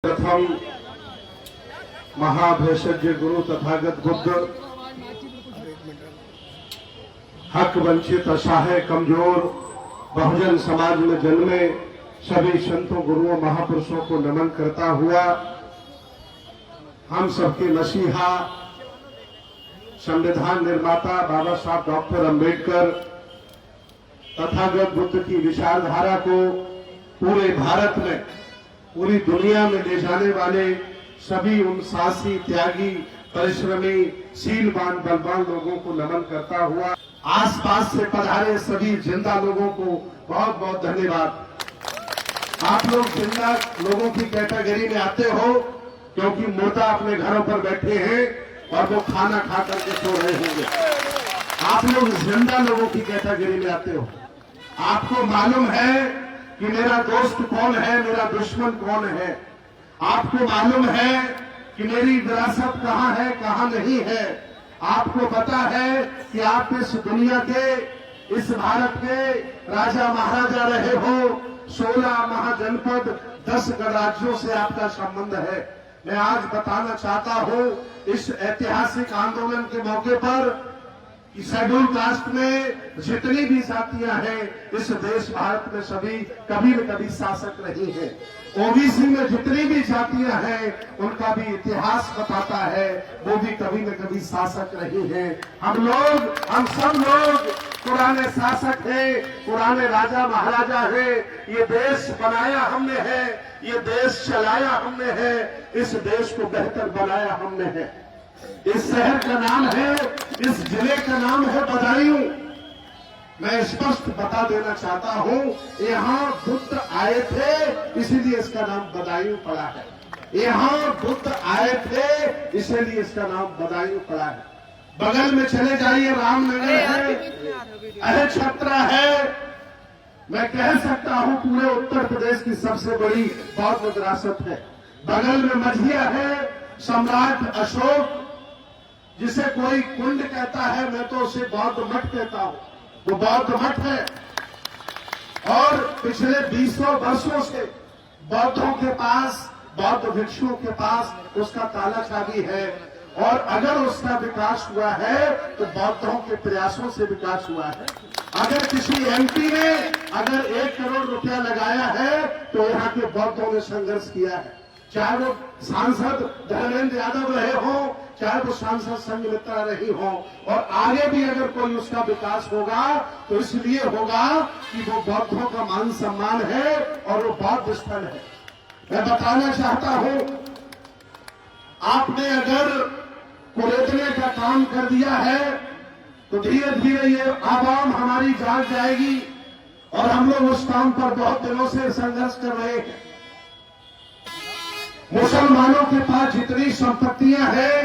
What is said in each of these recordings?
प्रथम महाभेषज गुरु तथागत बुद्ध हक वंचित असहाय कमजोर बहुजन समाज में जन्मे सभी संतों गुरुओं महापुरुषों को नमन करता हुआ हम सबके मसीहा संविधान निर्माता बाबा साहब डॉक्टर अंबेडकर तथागत बुद्ध की विचारधारा को पूरे भारत में पूरी दुनिया में ले जाने वाले सभी उन साहसी त्यागी परिश्रमी शीलवान बलवान लोगों को नमन करता हुआ आसपास से पधारे सभी जिंदा लोगों को बहुत बहुत धन्यवाद। आप लोग जिंदा लोगों की कैटेगरी में आते हो क्योंकि मुर्दा अपने घरों पर बैठे हैं और वो खाना खा करके सो रहे होंगे। आप लोग जिंदा लोगों की कैटेगरी में आते हो। आपको मालूम है कि मेरा दोस्त कौन है, मेरा दुश्मन कौन है। आपको मालूम है कि मेरी विरासत कहाँ है, कहाँ नहीं है। आपको पता है कि आप इस दुनिया के, इस भारत के राजा महाराजा रहे हो। 16 महाजनपद 10 गणराज्यों से आपका संबंध है। मैं आज बताना चाहता हूं इस ऐतिहासिक आंदोलन के मौके पर कि शेड्यूल कास्ट में जितनी भी जातियां हैं इस देश भारत में सभी कभी न कभी शासक रही हैं। ओबीसी में जितनी भी जातियां हैं उनका भी इतिहास बताता है, वो भी कभी न कभी शासक रही हैं। हम सब लोग पुराने शासक हैं, पुराने राजा महाराजा हैं। ये देश बनाया हमने है, ये देश चलाया हमने है, इस देश को बेहतर बनाया हमने है। इस शहर का नाम है, इस जिले का नाम है बदायूं। मैं स्पष्ट बता देना चाहता हूं, यहाँ बुद्ध आए थे इसीलिए इसका नाम बदायूं पड़ा है। यहाँ बुद्ध आए थे इसीलिए इसका नाम बदायूं पड़ा है। बगल में चले जाइए, रामनगर है, अहछत्रा है। मैं कह सकता हूं पूरे उत्तर प्रदेश की सबसे बड़ी बौद्ध विरासत है। बगल में मझिया है, सम्राट अशोक जिसे कोई कुंड कहता है, मैं तो उसे बौद्ध मठ कहता हूं। वो बौद्ध मठ है और पिछले 20 वर्षों से बौद्धों के पास, बौद्ध भिक्षुओं के पास उसका ताला चाबी है। और अगर उसका विकास हुआ है तो बौद्धों के प्रयासों से विकास हुआ है। अगर किसी एमपी ने अगर 1 करोड़ रुपया लगाया है तो यहाँ के बौद्धों ने संघर्ष किया है। चाहे वो सांसद धर्मेंद्र यादव रहे हो, चाहे वो सांसद संघमित्रा रही हो, और आगे भी अगर कोई उसका विकास होगा तो इसलिए होगा कि वो बौद्धों का मान सम्मान है और वो बौद्ध स्थल है। मैं बताना चाहता हूं, आपने अगर कुरेदने का काम कर दिया है तो धीरे धीरे ये आवाम हमारी जाग जाएगी और हम लोग उस काम पर बहुत दिनों से संघर्ष कर रहे हैं। मुसलमानों के पास जितनी संपत्तियां हैं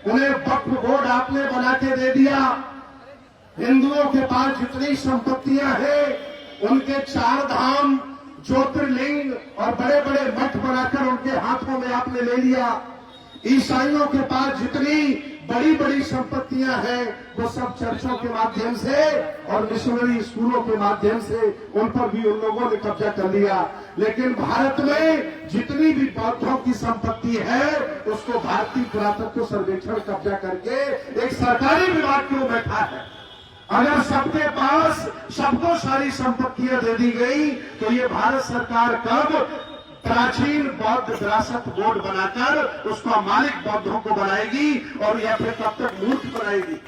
उन्हें वक्फ बोर्ड आपने बना के दे दिया। हिंदुओं के पास जितनी संपत्तियां हैं उनके 4 धाम, ज्योतिर्लिंग और बड़े बड़े मठ बनाकर उनके हाथों में आपने ले लिया। ईसाइयों के पास जितनी बड़ी बड़ी संपत्तियां हैं वो सब चर्चों के माध्यम से और मिशनरी स्कूलों के माध्यम से उन पर भी उन लोगों ने कब्जा कर लिया। लेकिन भारत में जितनी भी बौद्धों की संपत्ति है उसको भारतीय पुरातत्व सर्वेक्षण कब्जा करके एक सरकारी विभाग क्यों बैठा है। अगर सबके पास सबको सारी संपत्तियां दे दी गई तो ये भारत सरकार कब प्राचीन बौद्ध विरासत बोर्ड बनाकर उसका मालिक बौद्धों को बनाएगी और या फिर कब तक मूर्ख बनाएगी।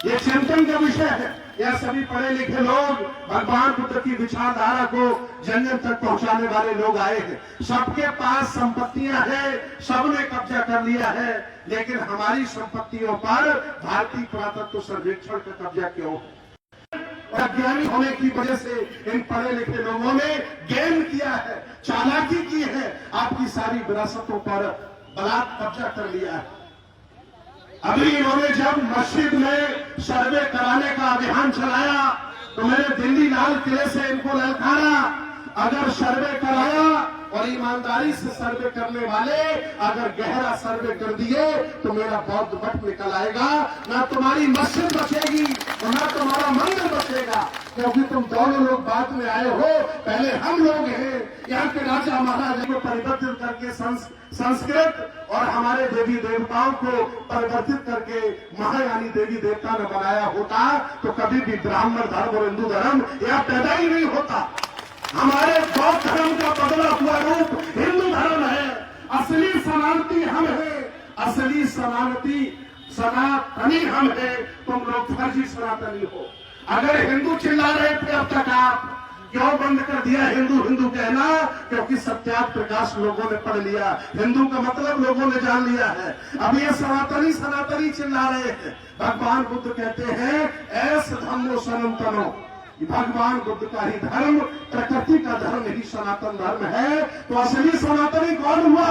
ये चिंतन का विषय है। यह सभी पढ़े लिखे लोग भगवान बुद्ध की विचारधारा को जन जन तक पहुंचाने वाले लोग आए हैं। सबके पास संपत्तियां हैं, सबने कब्जा कर लिया है, लेकिन हमारी संपत्तियों पर भारतीय पुरातत्व सर्वेक्षण का कब्जा क्यों है? अज्ञानी होने की वजह से इन पढ़े लिखे लोगों ने गेम किया है, चालाकी की है, आपकी सारी विरासतों पर बलात् कब्जा कर लिया है। अभी इन्होंने जब मस्जिद में सर्वे कराने का अभियान चलाया तो मैंने दिल्ली लाल किले से इनको ललकारा, अगर सर्वे कराया और ईमानदारी से सर्वे करने वाले अगर गहरा सर्वे कर दिए तो मेरा बौद्ध मठ निकल आएगा, ना तुम्हारी मस्जिद बचेगी, और ना तुम्हारा मंदिर बचेगा, क्योंकि तुम दोनों लोग बाद में आए हो, पहले हम लोग हैं। यहाँ के राजा महाराजा को परिवर्तित करके संस्कृत और हमारे देवी देवताओं को परिवर्तित करके महायानी देवी देवता ने बनाया होता तो कभी भी ब्राह्मण धर्म और हिंदू धर्म यहाँ पैदा ही नहीं होता। हमारे बौद्ध धर्म का बदला हुआ रूप हिंदू धर्म है। असली सनातनी हम है, असली सनातनी हम है, तुम लोग फर्जी सनातनी हो। अगर हिंदू चिल्ला रहे थे अब तक, आप क्यों बंद कर दिया हिंदू हिंदू कहना? क्योंकि सत्याग्रह प्रकाश लोगों ने पढ़ लिया, हिंदू का मतलब लोगों ने जान लिया है। अब ये सनातनी सनातनी चिल्ला रहे हैं। भगवान बुद्ध कहते हैं ऐस धर्मो सनातनो, भगवान बुद्ध का ही धर्म, प्रकृति का धर्म ही सनातन धर्म है। तो असली सनातनी कौन हुआ?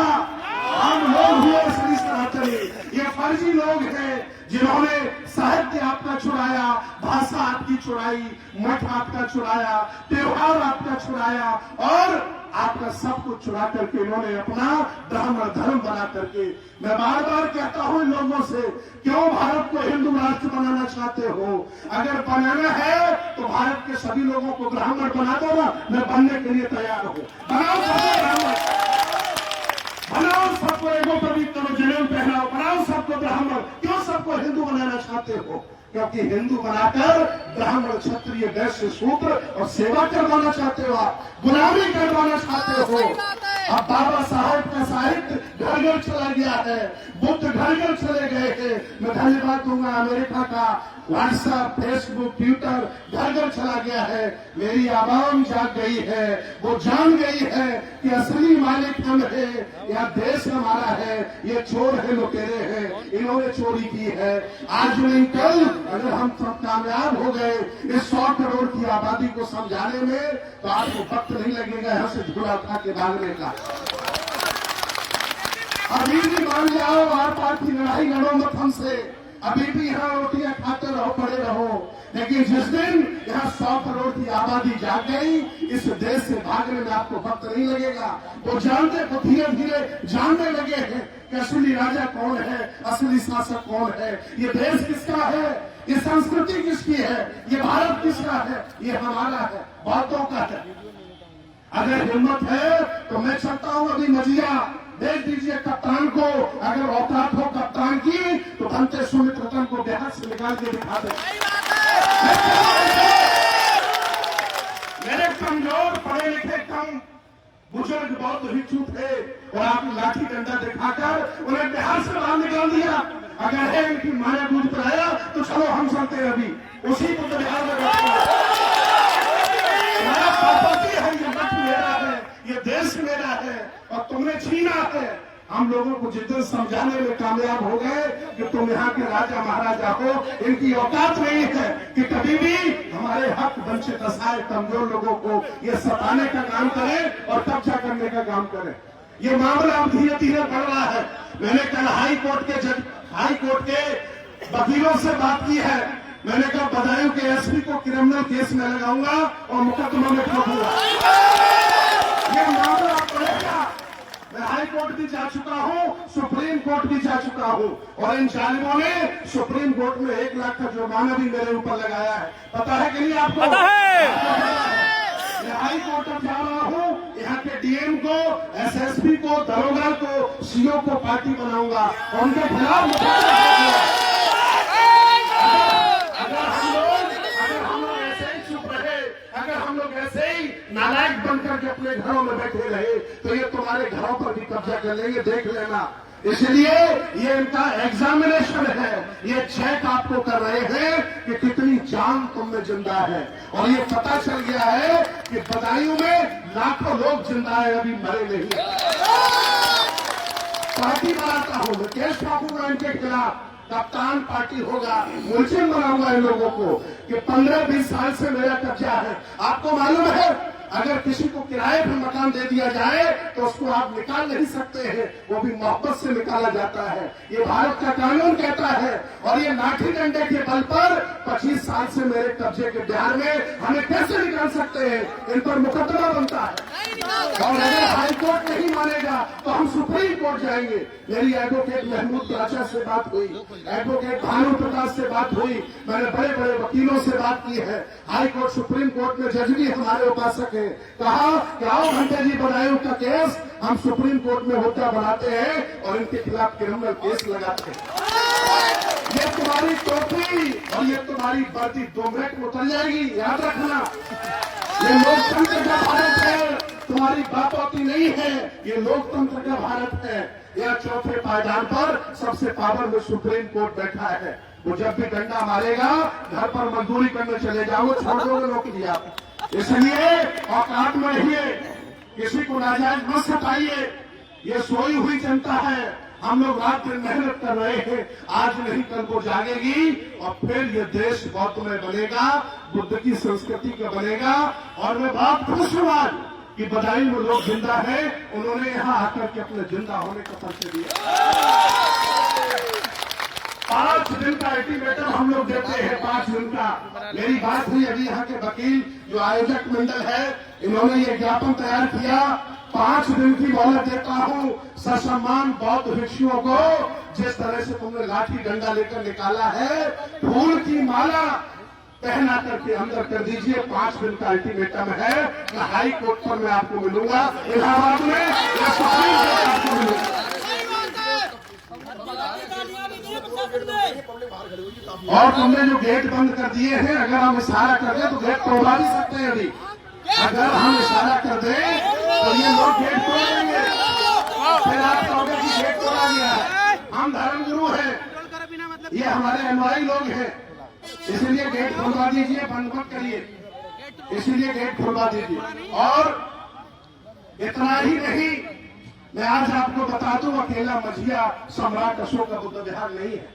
हम लोग हुए असली सनातनी। ये फर्जी लोग हैं जिन्होंने साहित्य आपका चुराया, भाषा आपकी चुराई, मठ आपका चुराया, त्योहार आपका चुराया और आपका सब कुछ चुरा करके इन्होंने अपना ब्राह्मण धर्म बना करके। मैं बार बार कहता हूं इन लोगों से, क्यों भारत को हिंदू राष्ट्र बनाना चाहते हो? अगर बनाना है तो भारत के सभी लोगों को ब्राह्मण बना दो ना, मैं बनने के लिए तैयार हूं। बनाओ सबको ब्राह्मण, बनाओ सबको एगो पवित्र करो, जनेऊ पहनाओ, बनाओ सबको ब्राह्मण। क्यों सबको हिंदू बनाना चाहते हो? क्योंकि हिंदू बनाकर ब्राह्मण क्षत्रिय वैश्य शूद्र और सेवा करवाना चाहते हो, आप गुलामी करवाना चाहते हो। अब बाबा साहेब का साहित्य घर घर चला गया है, बुद्ध घर घर चले गए हैं। मैं धन्यवाद दूंगा अमेरिका का, व्हाट्सएप, फेसबुक, ट्विटर घर घर चला गया है। मेरी आवाम जाग गई है, वो जान गई है कि असली मालिक हम है, यह देश हमारा है, ये चोर है, लुटेरे हैं, इन्होंने चोरी की है। आज नहीं कल अगर हम सब कामयाब हो गए इस 100 करोड़ की आबादी को समझाने में, तो आपको वक्त नहीं लगेगा यहाँ से झूला उठा के भागने का। अभी भी मान जाओ, आर पार की लड़ाई लड़ो मत हमसे, अभी भी यहाँ रोटियां खाते रहो, पड़े रहो। लेकिन जिस दिन यहाँ 100 करोड़ की आबादी जाग गई, इस देश से भागने में आपको वक्त नहीं लगेगा। वो जानते को धीरे धीरे जानने लगे हैं कि असली राजा कौन है, असली शासक कौन है, ये देश किसका है, ये संस्कृति किसकी है, ये भारत किसका है, ये हमारा है, बहुतों का है। अगर हिम्मत है तो मैं चाहता हूं अभी मजिया देख दीजिए कप्तान को, अगर औकात हो कप्तान की तो बनते सुमित रतन को बिहार से निकाल के दिखा दे। मेरे कमजोर पढ़े लिखे कम बुजुर्ग बहुत भिक्षु थे और आप लाठी डंडा दिखाकर उन्हें बिहार से बाहर निकाल दिया। अगर है इनकी माया दूध पर आया तो चलो हम चलते हैं, अभी उसी को तो बिहार में प्रॉपर्टी है, ये मठ मेरा है, ये देश मेरा है और तुमने छीना है। हम लोगों को जितना समझाने में कामयाब हो गए कि तुम यहाँ के राजा महाराजा हो, इनकी औकात नहीं है कि कभी भी हमारे हक वंचित असहाय कमजोर लोगों को ये सताने का काम करें और कब्जा करने का काम करें। ये मामला अब धीरे धीरे बढ़ रहा है। मैंने कल हाई कोर्ट के वकीलों से बात की है। मैंने कहा बदायूं के एसपी को क्रिमिनल केस में लगाऊंगा और मुकदमा में ठोकूंगा। ये मामला बढ़ेगा। मैं हाई कोर्ट भी जा चुका हूं, सुप्रीम कोर्ट भी जा चुका हूं और इन जालिमों ने सुप्रीम कोर्ट में 1 लाख का जुर्माना भी मेरे ऊपर लगाया है। पता है कि नहीं आपको? पता है। मैं हाई कोर्ट में जा रहा हूं, यहाँ के डीएम को, एसएसपी को, दरोगा को, सीओ को पार्टी बनाऊंगा और उनके खिलाफ ऐसे ही नालायक बनकर के अपने घरों में बैठे रहे तो ये तुम्हारे घरों पर भी कब्जा कर लेंगे, देख लेना। इसलिए ये इनका एग्जामिनेशन है, ये चेक आपको कर रहे हैं कि कितनी जान तुम में जिंदा है। और ये पता चल गया है कि बदायूं में लाखों लोग जिंदा है, अभी मरे नहीं। पार्टी बनाता हूं मैं, केस ठाकूंगा इनके खिलाफ, कप्तान पार्टी होगा, मुलजिम बनाऊंगा इन लोगों को कि 15-20 साल से मेरा कब्जा है। आपको मालूम है अगर किसी को किराए पर मकान दे दिया जाए तो उसको आप निकाल नहीं सकते हैं, वो भी मोहब्बत से निकाला जाता है। ये भारत का कानून कहता है। और ये लाठी डंडे के बल पर 25 साल से मेरे कब्जे के बिहार में हमें कैसे निकाल सकते हैं? इन पर मुकदमा बनता है। और अगर हाई कोर्ट नहीं मानेगा तो हम सुप्रीम कोर्ट जाएंगे। मेरी एडवोकेट महमूद राजा से बात हुई, एडवोकेट भानु प्रकाश से बात हुई, मैंने बड़े बड़े वकीलों से बात की है। हाई कोर्ट सुप्रीम कोर्ट में जज भी हमारे उपासक हैं। कहा कि आओ घंटे जी बदायूं का केस हम सुप्रीम कोर्ट में होता बनाते हैं और इनके खिलाफ क्रिमिनल केस लगाते हैं। ये तुम्हारी टोपी और ये तुम्हारी वर्दी 2 मिनट में उतर जाएगी, याद रखना। ये लोकतंत्र का भारत है, तुम्हारी बातोती नहीं है। ये लोकतंत्र का भारत है। यह चौथे पायदान पर सबसे पावर में सुप्रीम कोर्ट बैठा है। वो जब भी डंडा मारेगा घर पर मजदूरी करने चले जाओ, छोड़ दोगे नौकरी आप। इसलिए औकात में रहिए, किसी को नाजायज मत सताइए। ये सोई हुई जनता है। हम लोग रात दिन मेहनत कर रहे हैं, आज नहीं कल को जागेगी और फिर ये देश बौद्धमय बनेगा, बुद्ध की संस्कृति का बनेगा। और मैं बहुत खुश हूं आज कि बदायूं में लोग जिंदा है, उन्होंने यहां आकर के अपने जिंदा होने का परिचय दिया। 5 दिन का अल्टीमेटम हम लोग देते हैं, 5 दिन का। मेरी बात हुई अभी यहाँ के वकील जो आयोजक मंडल है, इन्होंने ये ज्ञापन तैयार किया। 5 दिन की मोहलत देता हूँ। ससम्मान बौद्ध भिक्षुओं को जिस तरह से तुमने लाठी डंडा लेकर निकाला है, फूल की माला पहना करके अंदर कर दीजिए। 5 दिन का अल्टीमेटम है। मैं हाई कोर्ट पर मैं आपको मिलूंगा इलाहाबाद में, या सुप्रीम कोर्ट आपको मिलूंगा। और तुमने जो गेट बंद कर दिए हैं, अगर हम इशारा कर दें तो गेट तोड़वा भी सकते हैं। अभी अगर हम इशारा कर दें तो ये लोग गेट तोड़ देंगे, फिर आप कहोगे कि गेट तोड़ा गया है। हम धर्मगुरु हैं, ये हमारे अनुयायी लोग हैं, इसीलिए गेट खुलवा दीजिए, बंद मत करिए, इसीलिए गेट खुलवा दीजिए। और इतना ही नहीं, मैं आज आपको बता दूं, अकेला मझिया सम्राट अशोक का बुद्ध विहार नहीं है।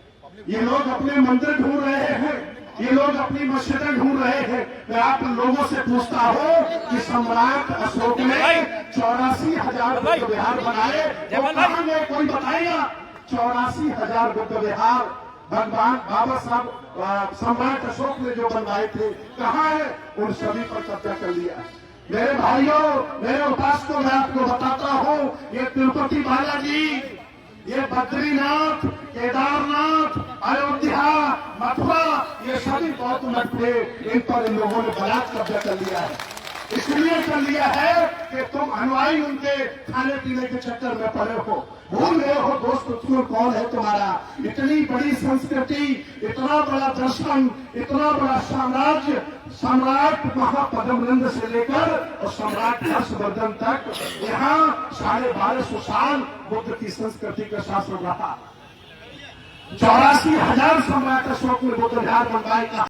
ये लोग अपने मंदिर ढूंढ रहे हैं, ये लोग अपनी मस्जिदें ढूंढ रहे हैं। मैं आप लोगों से पूछता हूं कि सम्राट अशोक ने 84,000 बुद्ध विहार बनाए, तो कहां गए? कोई बताएगा? 84,000 बुद्ध विहार भगवान बाबा साहब सम्राट अशोक ने जो बनवाए थे, कहां है? उन सभी पर कब्जा कर लिया। मेरे भाइयों, मेरे उपासकों, मैं आपको बताता हूं, ये तिरुपति बालाजी, ये बद्रीनाथ, केदारनाथ, अयोध्या, मथुरा, ये सभी बौद्ध मठ थे। इन पर इन लोगों ने बलात् कब्जा कर लिया है। इसलिए कर लिया है कि तुम अनुयायी उनके खाने पीने के चक्कर में पड़े हो, भूल गए हो दोस्त उत्कुल कौन है तुम्हारा। इतनी बड़ी संस्कृति, इतना बड़ा दर्शन, इतना बड़ा साम्राज्य, सम्राट महापद्मनंद से लेकर और सम्राट हर्षवर्धन तक, यहाँ 1250 साल बुद्ध की संस्कृति का शासन रहा। 84,000 सम्राट अशोक ने बुद्ध विहार बनवाए।